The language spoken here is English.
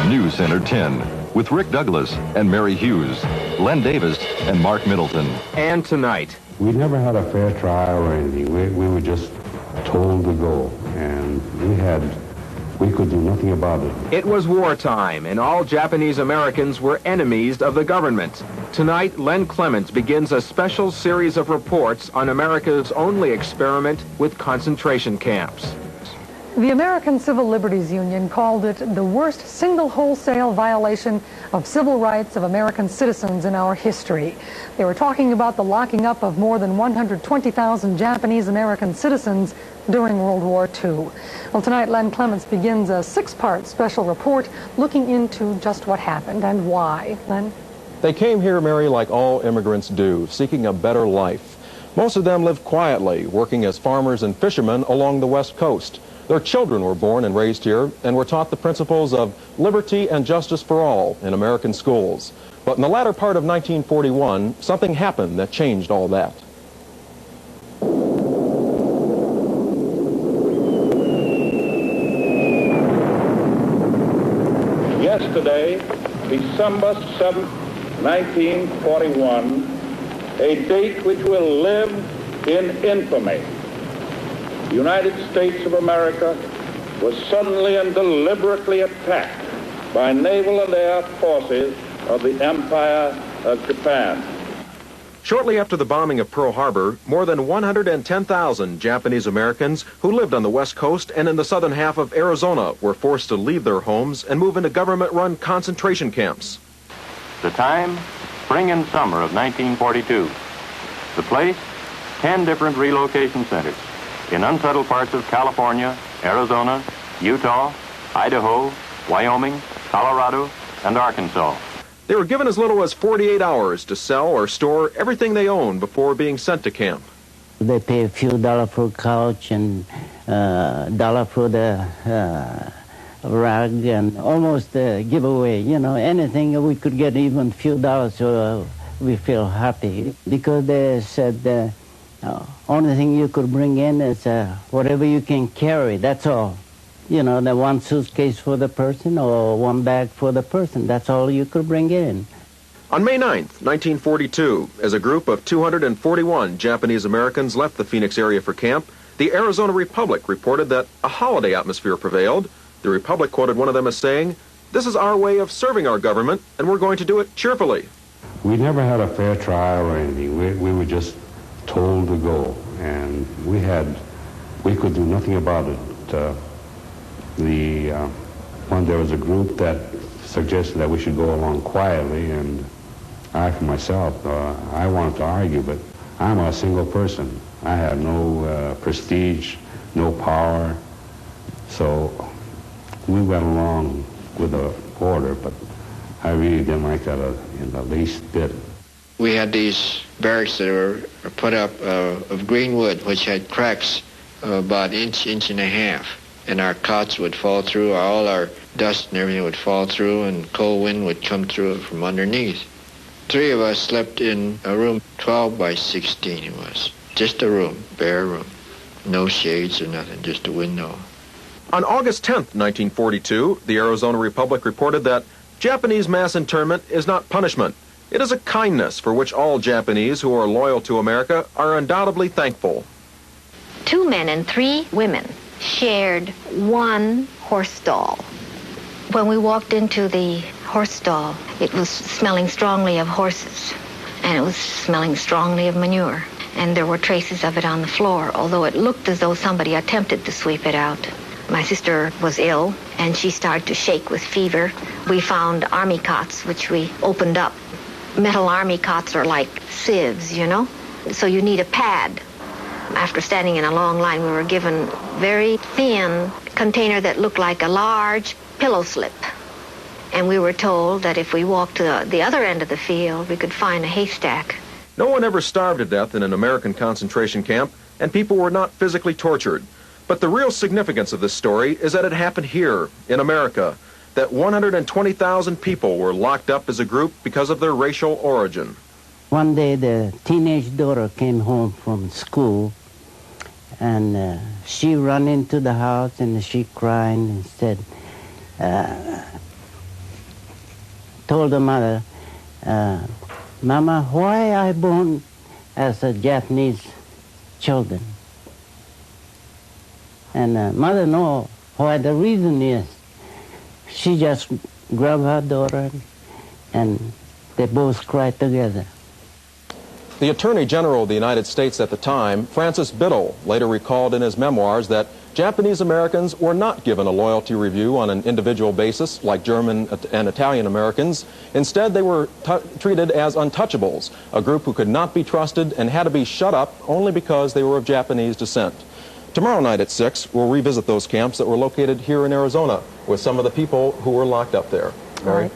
News Center 10 with Rick Douglas and Mary Hughes, Len Davis and Mark Middleton. And tonight, we never had a fair trial or anything. We were just told to go, and we could do nothing about it. it was wartime, and all Japanese Americans were enemies of the government. Tonight, Len Clements begins a special series of reports on America's only experiment with concentration camps. The American Civil Liberties Union called it the worst single wholesale violation of civil rights of American citizens in our history. They were talking about the locking up of more than 120,000 Japanese American citizens during World War II. Well, tonight Len Clements begins a 6-part special report looking into just what happened and why. Len? They came here, Mary, like all immigrants do, seeking a better life. Most of them lived quietly, working as farmers and fishermen along the West Coast. Their children were born and raised here and were taught the principles of liberty and justice for all in American schools. But in the latter part of 1941, something happened that changed all that. Yesterday, December 7th, 1941, a date which will live in infamy. The United States of America was suddenly and deliberately attacked by naval and air forces of the Empire of Japan. Shortly after the bombing of Pearl Harbor, more than 110,000 Japanese Americans who lived on the West Coast and in the southern half of Arizona were forced to leave their homes and move into government-run concentration camps. The time, spring and summer of 1942. The place, 10 different relocation centers in unsettled parts of California, Arizona, Utah, Idaho, Wyoming, Colorado, and Arkansas. They were given as little as 48 hours to sell or store everything they owned before being sent to camp. They pay a few dollars for couch and dollar for the rug and almost a giveaway, anything we could get, even a few dollars, so we feel happy. Because they said the only thing you could bring in is whatever you can carry, that's all. The one suitcase for the person or one bag for the person, that's all you could bring in. On May 9th, 1942, as a group of 241 Japanese Americans left the Phoenix area for camp, the Arizona Republic reported that a holiday atmosphere prevailed. The Republic quoted one of them as saying, "This is our way of serving our government, and we're going to do it cheerfully." We never had a fair trial or anything. We were just told to go, and we could do nothing about it. There was a group that suggested that we should go along quietly, and I, for myself, I wanted to argue, but I'm a single person. I have no prestige, no power, so we went along with the order, but I really didn't like that in the least bit. We had these barracks that were put up of green wood, which had cracks about inch and a half. And our cots would fall through, all our dust and everything would fall through, and cold wind would come through from underneath. 3 of us slept in a room, 12 by 16 it was. Just a room, bare room. No shades or nothing, just a window. On August 10th, 1942, the Arizona Republic reported that Japanese mass internment is not punishment. It is a kindness for which all Japanese who are loyal to America are undoubtedly thankful. 2 men and 3 women shared one horse stall. When we walked into the horse stall, it was smelling strongly of horses, and it was smelling strongly of manure, and there were traces of it on the floor, although it looked as though somebody attempted to sweep it out. My sister was ill, and she started to shake with fever. We found army cots, which we opened up. Metal army cots are like sieves, so you need a pad. After standing in a long line, we were given very thin container that looked like a large pillow slip. And we were told that if we walked to the other end of the field, we could find a haystack. No one ever starved to death in an American concentration camp, and people were not physically tortured. But the real significance of this story is that it happened here, in America, that 120,000 people were locked up as a group because of their racial origin. One day the teenage daughter came home from school, and she ran into the house and she cried and said, told the mother, Mama, why I born as a Japanese children? And mother know why the reason is. She just grabbed her daughter and they both cried together. The Attorney General of the United States at the time, Francis Biddle, later recalled in his memoirs that Japanese Americans were not given a loyalty review on an individual basis like German and Italian Americans. Instead, they were treated as untouchables, a group who could not be trusted and had to be shut up only because they were of Japanese descent. Tomorrow night at 6, we'll revisit those camps that were located here in Arizona with some of the people who were locked up there. Mary? Right.